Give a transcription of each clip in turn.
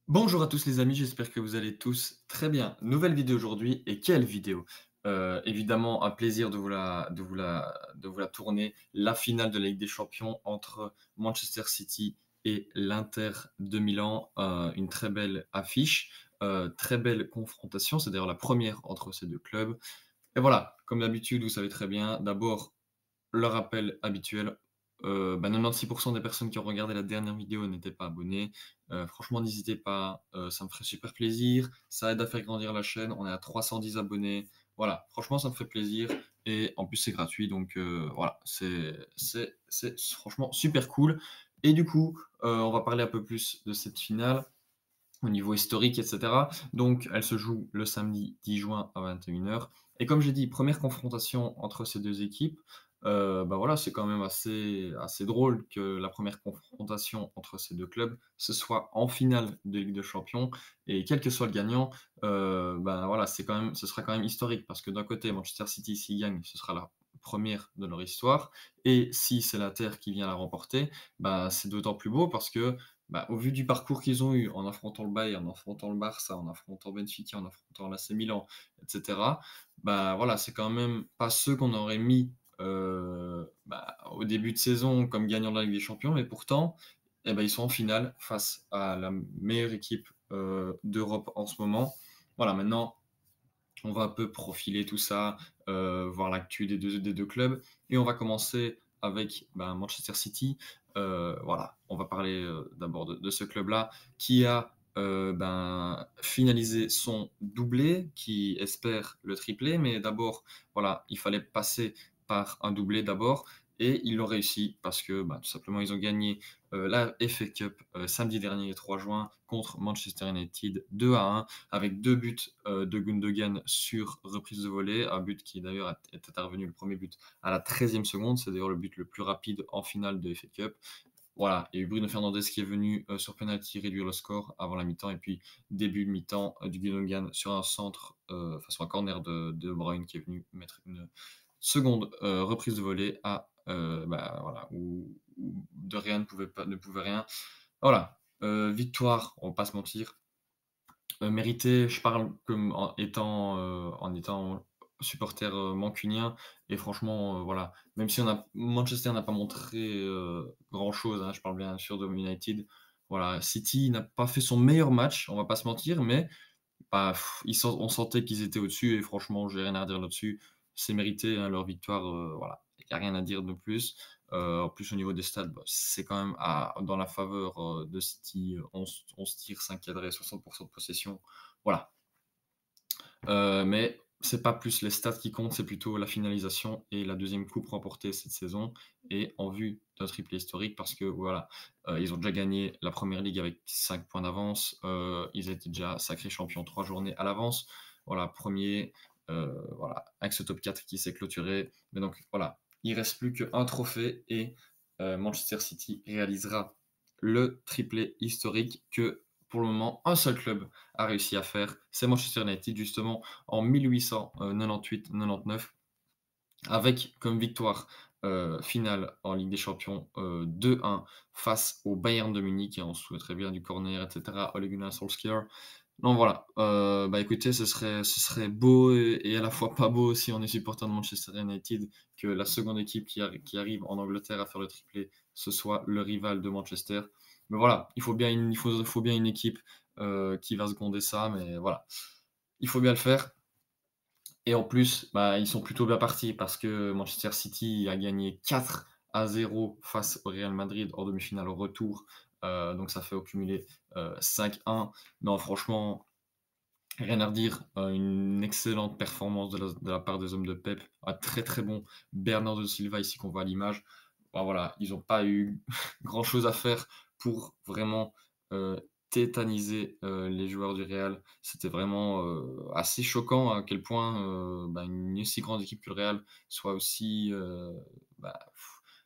Bonjour à tous les amis, j'espère que vous allez tous très bien. Nouvelle vidéo aujourd'hui et quelle vidéo! Évidemment un plaisir de vous la tourner. La finale de la Ligue des Champions entre Manchester City et l'Inter de Milan, une très belle affiche, très belle confrontation. C'est d'ailleurs la première entre ces 2 clubs et voilà, comme d'habitude, vous savez très bien, d'abord le rappel habituel, 96 des personnes qui ont regardé la dernière vidéo n'étaient pas abonnées. Franchement, n'hésitez pas, ça me ferait super plaisir. Ça aide à faire grandir la chaîne. On est à 310 abonnés. Voilà, franchement, ça me fait plaisir et en plus, c'est gratuit donc voilà, c'est franchement super cool et du coup, on va parler un peu plus de cette finale au niveau historique et cetera. Donc elle se joue le samedi 10 juin à 21 heures. Et comme j'ai dit, première confrontation entre ces 2 équipes, bah, voilà, c'est quand même assez drôle que la première confrontation entre ces 2 clubs, ce soit en finale de Ligue des Champions et quel que soit le gagnant, bah, voilà, ce sera quand même historique parce que d'un côté, Manchester City, s'il gagne, ce sera la première de leur histoire et si c'est l'Inter qui vient la remporter, bah, c'est d'autant plus beau parce que, bah, au vu du parcours qu'ils ont eu en affrontant le Bayern, en affrontant le Barça, en affrontant Benfica, en affrontant l'AC Milan et cetera, bah, voilà, c'est quand même pas ceux qu'on aurait mis, bah, au début de saison comme gagnants de la Ligue des Champions, mais pourtant, eh bah, ils sont en finale face à la meilleure équipe, d'Europe en ce moment. Voilà, maintenant, on va un peu profiler tout ça, voir l'actu des deux clubs et on va commencer avec, ben, Manchester City. Voilà, on va parler, d'abord de ce club-là qui a, ben, finalisé son doublé, qui espère le triplé. Mais d'abord, voilà, il fallait passer par un doublé d'abord et ils l'ont réussi parce que, bah, tout simplement, ils ont gagné, la FA Cup, samedi dernier, le 3 juin contre Manchester United 2-1 avec 2 buts, de Gundogan sur reprise de volée, un but qui d'ailleurs est intervenu, le premier but, à la 13e seconde. C'est d'ailleurs le but le plus rapide en finale de FA Cup. Voilà, il y a eu Bruno Fernandes qui est venu, sur penalty réduire le score avant la mi-temps et puis début de mi-temps, du Gundogan sur un centre, enfin sur un corner de Bruyne qui est venu mettre une seconde, reprise de volée à, bah, voilà, où De Gea ne pouvait rien. Voilà, victoire, on va pas se mentir, méritée. Je parle comme en étant supporter, mancunien et franchement, voilà, même si Manchester n'a pas montré, grand-chose, hein, je parle bien sûr de United. Voilà, City n'a pas fait son meilleur match, on va pas se mentir, mais bah, on sentait qu'ils étaient au-dessus et franchement, j'ai rien à redire là-dessus. C'est mérité, hein, leur victoire, voilà. Il y a rien à dire de plus. En plus, au niveau des stats, bah, c'est quand même dans la faveur, de City, 11 tirs, 5 cadrés, 60 de possession. Voilà. Mais c'est pas plus les stats qui comptent, c'est plutôt la finalisation et la deuxième coupe remportée cette saison et en vue d'un triplé historique parce que voilà, ils ont déjà gagné la Première Ligue avec 5 points d'avance, ils étaient déjà sacrés champions 3 journées à l'avance. Voilà, 1er, voilà, avec ce top 4 qui s'est clôturé. Mais donc voilà, il reste plus qu'un trophée et Manchester City réalisera le triplé historique que, pour le moment, un seul club a réussi à faire. C'est Manchester United, justement, en 1898-99, avec comme victoire finale en Ligue des Champions 2-1 face au Bayern de Munich. Et on se souhaiterait bien du corner, etc. Ole Gunnar Solskjaer. Non, voilà. Bah écoutez, ce serait beau et à la fois pas beau si on est supporter de Manchester United que la seconde équipe qui arrive en Angleterre à faire le triplé, ce soit le rival de Manchester. Mais voilà, il faut bien une équipe qui va seconder ça, mais voilà, il faut bien le faire. Et en plus, bah, ils sont plutôt bien partis parce que Manchester City a gagné 4-0 face au Real Madrid en demi-finale au retour. Donc ça fait au cumulé 5-1. Non, franchement, rien à redire. Une excellente performance de la part des hommes de Pep. Un très très bon Bernardo Silva ici qu'on voit à l'image. Bah, voilà, ils n'ont pas eu grand-chose à faire pour vraiment tétaniser les joueurs du Real. C'était vraiment assez choquant à quel point bah, une aussi grande équipe que le Real soit aussi, bah,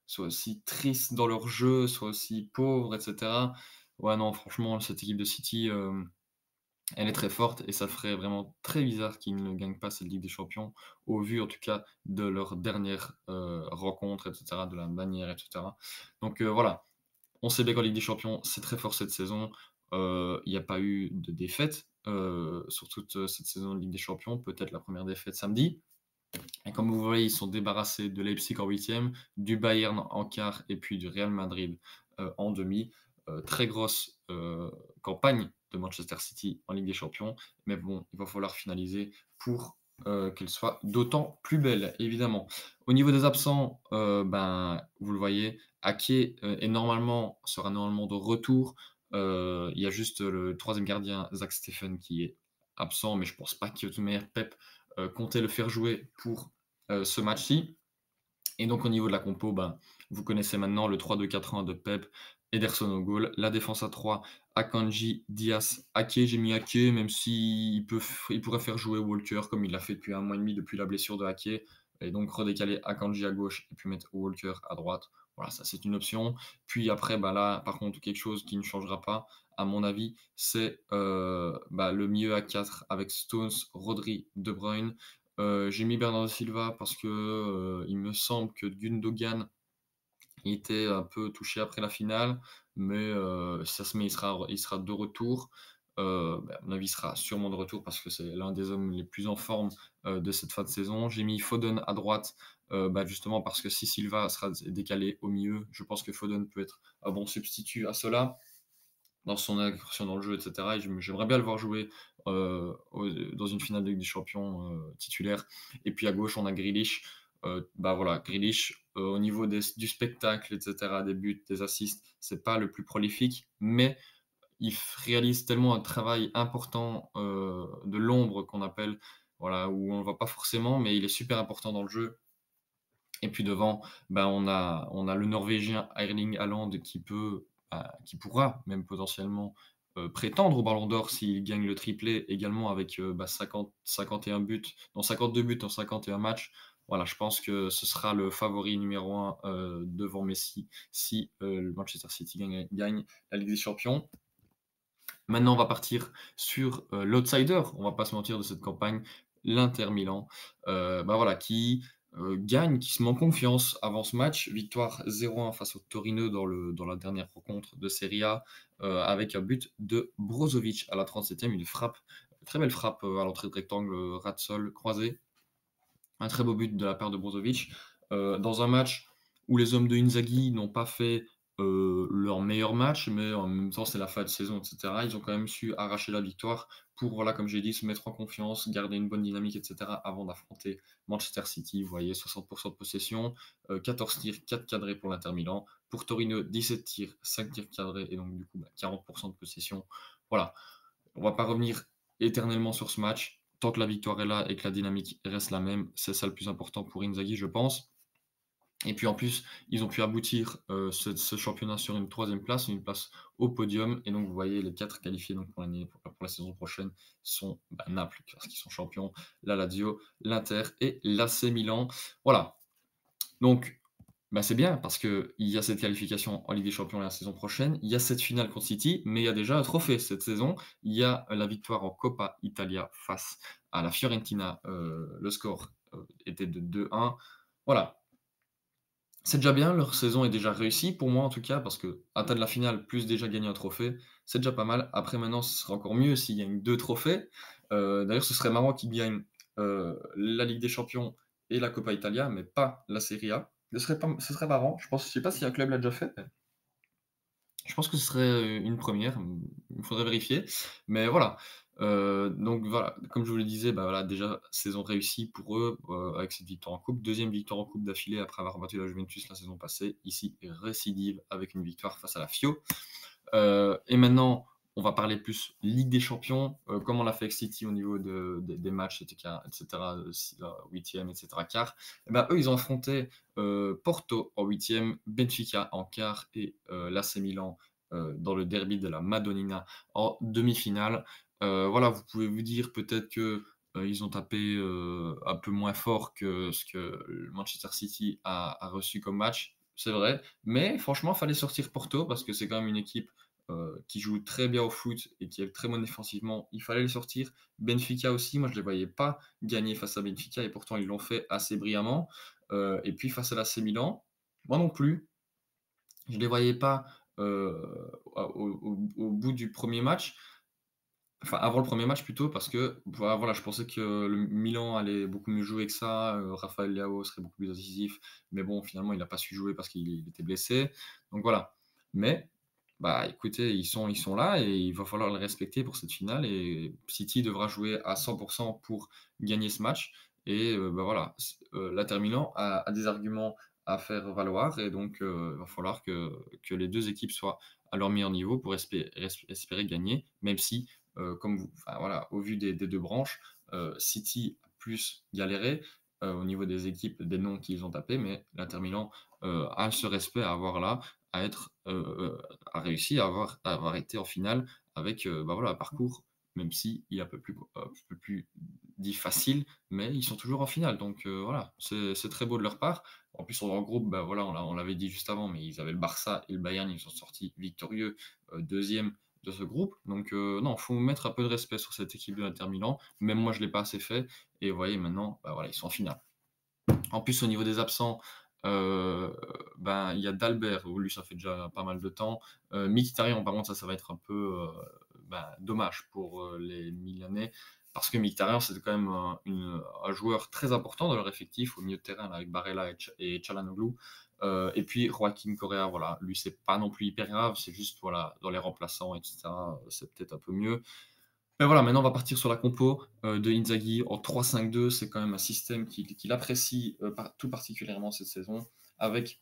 soit aussi triste dans leur jeu, soit aussi pauvre, etc. Ouais, non, franchement, cette équipe de City, elle est très forte et ça ferait vraiment très bizarre qu'ils ne gagnent pas cette Ligue des Champions, au vu en tout cas de leur dernière, rencontre et cetera, de la manière et cetera. Donc voilà, on sait bien qu'en Ligue des Champions, c'est très fort cette saison. il n'y a pas eu de défaite, sur toute, cette saison de Ligue des Champions, peut-être la première défaite samedi. Et comme vous voyez, ils sont débarrassés de Leipzig en huitième, du Bayern en quart et puis du Real Madrid, en demi. Très grosse, campagne de Manchester City en Ligue des Champions, mais bon, il va falloir finaliser pour, qu'elle soit d'autant plus belle, évidemment. Au niveau des absents, ben, vous le voyez, Ake, sera normalement de retour. Il y a juste le troisième gardien, Zach Steffen, qui est absent, mais je pense pas que de toute manière Pep comptait le faire jouer pour ce match-ci. Et donc au niveau de la compo, ben, vous connaissez maintenant le 3-2-4-1 de Pep, Ederson au goal, la défense à 3, Akanji, Diaz, Ake. J'ai mis Ake, même il pourrait faire jouer Walker comme il l'a fait depuis un mois et demi depuis la blessure de Ake, et donc redécaler Akanji à gauche et puis mettre Walker à droite. Voilà, ça c'est une option. Puis après, bah là, par contre, quelque chose qui ne changera pas, à mon avis, c'est bah, le milieu à 4 avec Stones, Rodri, De Bruyne. J'ai mis Bernardo Silva parce que, il me semble que Gundogan était un peu touché après la finale, mais si ça se met, il sera de retour. Bah, à mon avis, il sera sûrement de retour parce que c'est l'un des hommes les plus en forme, de cette fin de saison. J'ai mis Foden à droite, bah, justement parce que si Silva sera décalé au milieu, je pense que Foden peut être un bon substitut à cela dans son incursion dans le jeu, et cetera. Et j'aimerais bien le voir jouer, dans une finale de Ligue des Champions, titulaire. Et puis à gauche, on a Grealish. Bah, voilà, Grealish, au niveau du spectacle, et cetera, des buts, des assists, c'est pas le plus prolifique, mais réalise tellement un travail important, de l'ombre qu'on appelle, voilà, où on le voit pas forcément, mais il est super important dans le jeu. Et puis devant, ben, on a le Norvégien Erling Haaland qui pourra même potentiellement, prétendre au Ballon d'Or s'il gagne le triplé également avec, bah, 51 buts, non 52 buts en 51 matchs. Voilà, je pense que ce sera le favori numéro un devant Messi si, le Manchester City gagne la Ligue des Champions. Maintenant, on va partir sur, l'outsider, on va pas se mentir, de cette campagne, l'Inter Milan, bah, voilà, gagne, qui se met en confiance avant ce match. Victoire 0-1 face au Torino dans la dernière rencontre de Serie A, avec un but de Brozovic à la 37e, une frappe, très belle frappe, à l'entrée de rectangle, ras de sol croisé. Un très beau but de la part de Brozovic, dans un match où les hommes de Inzaghi n'ont pas fait, leur meilleur match, mais en même temps, c'est la fin de saison, et cetera. Ils ont quand même su arracher la victoire pour, voilà, comme j'ai dit, se mettre en confiance, garder une bonne dynamique, et cetera, avant d'affronter Manchester City. Vous voyez, 60 de possession, 14 tirs, 4 cadrés pour l'Inter Milan. Pour Torino, 17 tirs, 5 tirs cadrés et donc du coup, bah, 40 de possession. Voilà, on va pas revenir éternellement sur ce match. Tant que la victoire est là et que la dynamique reste la même, c'est ça le plus important pour Inzaghi, je pense. Et puis en plus, ils ont pu aboutir, ce championnat sur une troisième place, une place au podium. Et donc vous voyez les 4 qualifiés donc pour la saison prochaine sont, bah, Naples parce qu'ils sont champions, la Lazio, l'Inter et l'AC Milan. Voilà, donc bah, c'est bien parce qu'il y a cette qualification en Ligue des Champions la saison prochaine, il y a cette finale contre City, mais il y a déjà un trophée cette saison. Il y a la victoire en Coppa Italia face à la Fiorentina, le score, était de 2-1. Voilà, c'est déjà bien, leur saison est déjà réussie pour moi en tout cas, parce qu'atteindre la finale plus déjà gagner un trophée, c'est déjà pas mal. Après maintenant, ce serait encore mieux s'ils gagnent 2 trophées. D'ailleurs, ce serait marrant qu'ils gagnent, la Ligue des Champions et la Coppa Italia, mais pas la Serie A. Ce serait marrant, je sais pas si un club l'a déjà fait, mais je pense que ce serait, une première, il faudrait vérifier. Mais voilà, donc voilà, comme je vous le disais, bah, voilà, déjà saison réussie pour eux, avec cette victoire en coupe. Deuxième victoire en coupe d'affilée après avoir battu la Juventus la saison passée. Ici, récidive avec une victoire face à la Fio. Et maintenant, on va parler plus Ligue des Champions, comme on l'a fait avec City au niveau des matchs, et cetera, huitième, et cetera, quart. Et ben, eux, ils ont affronté Porto en huitième, Benfica en quart et l'AC Milan dans le derby de la Madonnina en demi-finale. Voilà, vous pouvez vous dire peut-être que ils ont tapé un peu moins fort que ce que le Manchester City a reçu comme match, c'est vrai. Mais franchement, il fallait sortir Porto parce que c'est quand même une équipe qui joue très bien au foot et qui est très bonne défensivement. Il fallait les sortir. Benfica aussi, moi je ne les voyais pas gagner face à Benfica et pourtant ils l'ont fait assez brillamment. Et puis face à l'AC Milan, moi non plus, je ne les voyais pas au bout du premier match, enfin avant le premier match plutôt parce que, bah, voilà, je pensais que le Milan allait beaucoup mieux jouer que ça, Rafael Leao serait beaucoup plus décisif, mais bon, finalement, il n'a pas su jouer parce qu'il était blessé, donc voilà. Mais, bah, écoutez, ils sont là et il va falloir les respecter pour cette finale et City devra jouer à 100 pour gagner ce match et bah, voilà, l'Inter Milan a des arguments à faire valoir et donc il va falloir que les 2 équipes soient à leur meilleur niveau pour espérer gagner, même si, comme vous enfin voilà, au vu des 2 branches, City a plus galéré, au niveau des équipes, des noms qu'ils ont tapés, mais l'Inter Milan, a ce respect à avoir là, à être, a réussi à avoir été en finale avec, bah, voilà, un parcours, même si il est un peu plus dit facile, mais ils sont toujours en finale donc voilà, c'est très beau de leur part. En plus, en groupe, bah, voilà, on l'avait dit juste avant, mais ils avaient le Barça et le Bayern, ils sont sortis victorieux, 2e de ce groupe donc non, faut mettre un peu de respect sur cette équipe de l'Inter Milan. Même moi, je ne l'ai pas assez fait et vous voyez maintenant, bah, voilà, ils sont en finale. En plus, au niveau des absents, heu, ben, il y a Dalbert, où lui, ça fait déjà pas mal de temps. Mkhitaryan, par contre, ça va être un peu, bah, dommage pour, les Milanais, parce que Mkhitaryan, c'était quand même un joueur très important dans leur effectif, au milieu de terrain, là, avec Barella et Çalhanoğlu. Et puis Joaquin Correa, voilà, lui, c'est pas non plus hyper grave, c'est juste, voilà, dans les remplaçants et cetera, c'est peut-être un peu mieux. Mais voilà, maintenant on va partir sur la compo, de Inzaghi en 3-5-2. C'est quand même un système qu'il apprécie, tout particulièrement cette saison, avec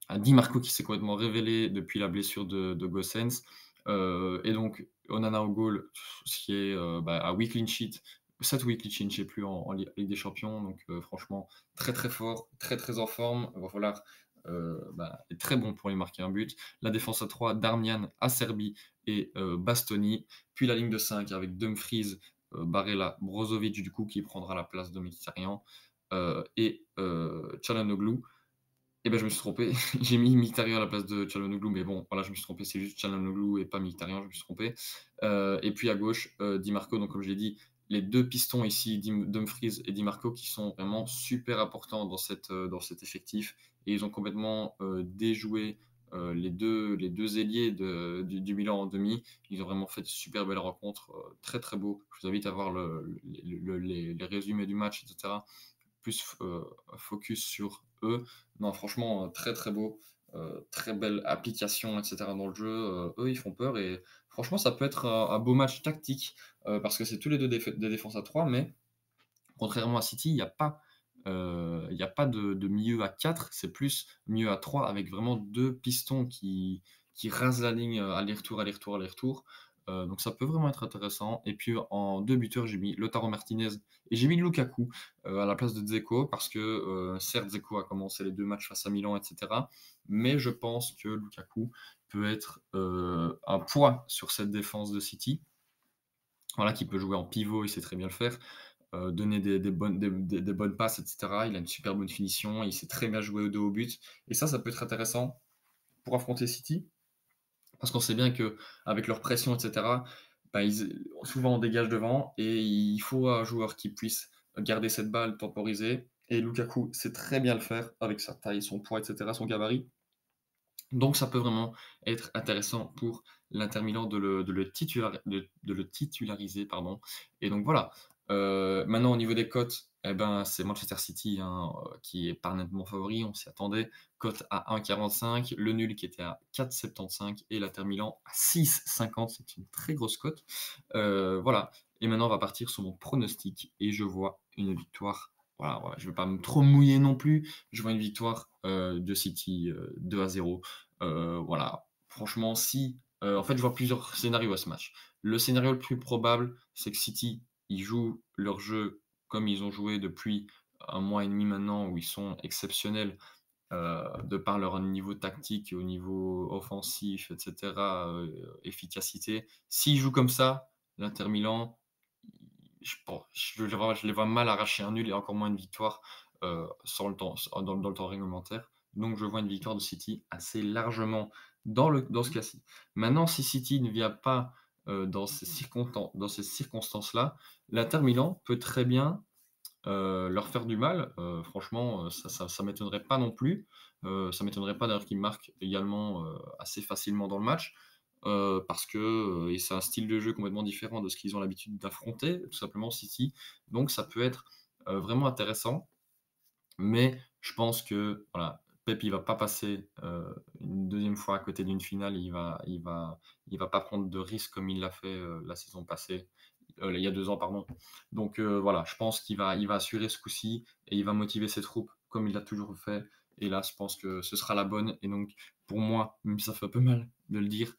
un Di Marco qui s'est complètement révélé depuis la blessure de Gosens, et donc Onana au goal, ce qui est, bah, un week clean sheet, 7 week clean sheet, je sais plus en Ligue des Champions, donc franchement très, très fort, très, très en forme. Il va falloir, bah, être très bon pour lui marquer un but. La défense à 3, Darmian, Acerbi et Bastoni, puis la ligne de 5 avec Dumfries, Barella, Brozovic du coup qui prendra la place de Mkhitaryan, et Çalhanoğlu. Et ben, je me suis trompé. J'ai mis Mkhitaryan à la place de Çalhanoğlu, mais bon, voilà, je me suis trompé. C'est juste Çalhanoğlu et pas Mkhitaryan, je me suis trompé. Et puis à gauche, Di Marco, donc comme je l'ai dit, les 2 pistons ici, Dumfries et Di Marco, qui sont vraiment super importants dans cet effectif. Et ils ont complètement, déjoué, les deux ailiers du Milan en demi. Ils ont vraiment fait de super belles rencontres, très, très beau. Je vous invite à voir les résumés du match et cetera, plus focus sur eux. Non, franchement, très, très beau, très belle application et cetera dans le jeu, eux, ils font peur et franchement, ça peut être un beau match tactique, parce que c'est tous les 2 des défenses à 3, mais contrairement à City, il y a pas de milieu à 4, c'est plus milieu à 3 avec vraiment 2 pistons qui rasent la ligne, aller-retour, aller-retour, aller-retour. Donc ça peut vraiment être intéressant et puis en 2 buteurs, j'ai mis Lautaro Martinez et j'ai mis Lukaku, à la place de Dzeko parce que, certes Dzeko a commencé les 2 matchs face à Milan et cetera, mais je pense que Lukaku peut être, un poids sur cette défense de City. Voilà, qui peut jouer en pivot, il sait très bien le faire, donner des bonnes passes et cetera. Il a une super bonne finition, il sait très bien jouer au dos au but et ça peut être intéressant pour affronter City, parce qu'on sait bien qu'avec leur pression et cetera, bah, souvent on dégage devant et il faut un joueur qui puisse garder cette balle, temporiser et Lukaku sait très bien le faire avec sa taille, son poids et cetera, son gabarit. Donc ça peut vraiment être intéressant pour l'Inter Milan de le titulariser, pardon. Et donc voilà, maintenant au niveau des cotes, eh ben, c'est Manchester City, hein, qui est pas nettement favori, on s'y attendait. Cote à 1,45, le nul qui était à 4,75 et l'Inter Milan à 6,50, c'est une très grosse cote. Voilà, et maintenant on va partir sur mon pronostic et je vois une victoire, voilà, voilà, je ne vais pas me trop mouiller non plus, je vois une victoire, de City, 2-0. Voilà, franchement, si, en fait, je vois plusieurs scénarios à ce match. Le scénario le plus probable, c'est que City, ils jouent leur jeu comme ils ont joué depuis un mois et demi maintenant, où ils sont exceptionnels, de par leur niveau tactique et au niveau offensif et cetera, efficacité. S'ils jouent comme ça, l'Inter Milan, je les vois mal arracher un nul et encore moins une victoire, sans le temps dans le temps réglementaire. Donc je vois une victoire de City assez largement dans ce cas-ci. Maintenant, si City ne vient pas, dans ces circonstances-là, l'Inter Milan peut très bien leur faire du mal, franchement, ça m'étonnerait pas non plus. Ça m'étonnerait pas d'ailleurs qu'ils marquent également, assez facilement dans le match, parce que, et c'est un style de jeu complètement différent de ce qu'ils ont l'habitude d'affronter, tout simplement City. Donc ça peut être, vraiment intéressant. Mais je pense que, voilà, Pep, il va pas passer, une deuxième fois à côté d'une finale. Il va pas prendre de risques comme il l'a fait, la saison passée, il y a 2 ans, pardon. Donc voilà, je pense qu'il va assurer ce coup-ci et il va motiver ses troupes comme il l'a toujours fait et là, je pense que ce sera la bonne et donc pour moi, même si ça fait un peu mal de le dire,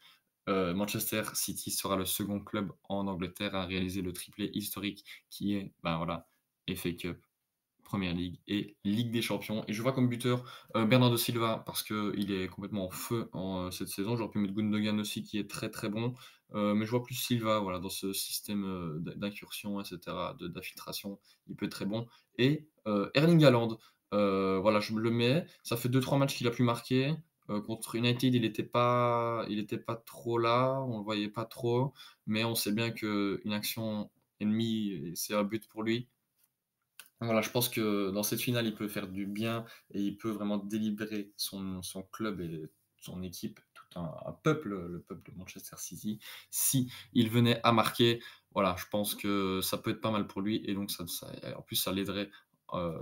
Manchester City sera le second club en Angleterre à réaliser le triplé historique qui est, ben, voilà, FA Cup, Première Ligue et Ligue des Champions et je vois comme buteur, Bernardo Silva parce qu'il est complètement en feu en, cette saison. J'aurais pu mettre Gundogan aussi qui est très, très bon, mais je vois plus Silva, voilà, dans ce système, d'incursion et cetera, d'infiltration, il peut être très bon et Erling Haaland, voilà, je me le mets. Ça fait 2-3 matchs qu'il a pu marquer, contre United, il était pas trop là, on le voyait pas trop, mais on sait bien qu'une action ennemie, c'est un but pour lui. Voilà, je pense que dans cette finale, il peut faire du bien et il peut vraiment délibérer son club et son équipe, tout un peuple, le peuple de Manchester City. Si il venait à marquer, voilà, je pense que ça peut être pas mal pour lui et donc en plus, ça l'aiderait,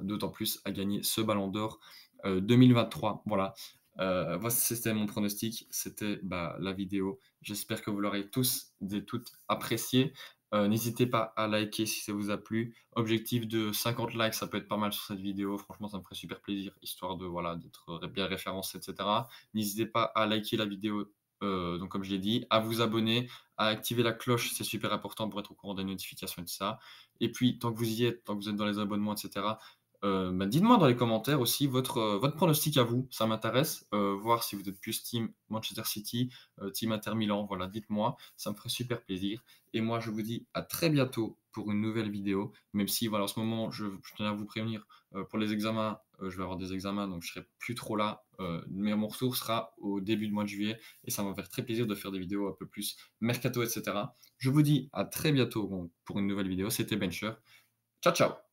d'autant plus à gagner ce ballon d'or, 2023. Voilà, c'était mon pronostic, c'était, bah, la vidéo. J'espère que vous l'aurez tous et toutes apprécié. N'hésitez pas à liker si ça vous a plu. Objectif de 50 likes, ça peut être pas mal sur cette vidéo. Franchement, ça me ferait super plaisir, histoire de, voilà, d'être bien référencé, et cetera. N'hésitez pas à liker la vidéo, donc comme je l'ai dit, à vous abonner, à activer la cloche, c'est super important pour être au courant des notifications et tout ça. Et puis, tant que vous y êtes, tant que vous êtes dans les abonnements, et cetera, bah, dites-moi dans les commentaires aussi votre pronostic à vous, ça m'intéresse, voir si vous êtes plus team Manchester City, team Inter Milan, voilà, dites-moi, ça me ferait super plaisir. Et moi, je vous dis à très bientôt pour une nouvelle vidéo, même si, voilà, en ce moment, je tenais à vous prévenir, pour les examens, je vais avoir des examens, donc je serai plus trop là, mais mon retour sera au début du mois de juillet et ça va me faire très plaisir de faire des vidéos un peu plus mercato et cetera. Je vous dis à très bientôt, bon, pour une nouvelle vidéo. C'était Bencher. Ciao, ciao!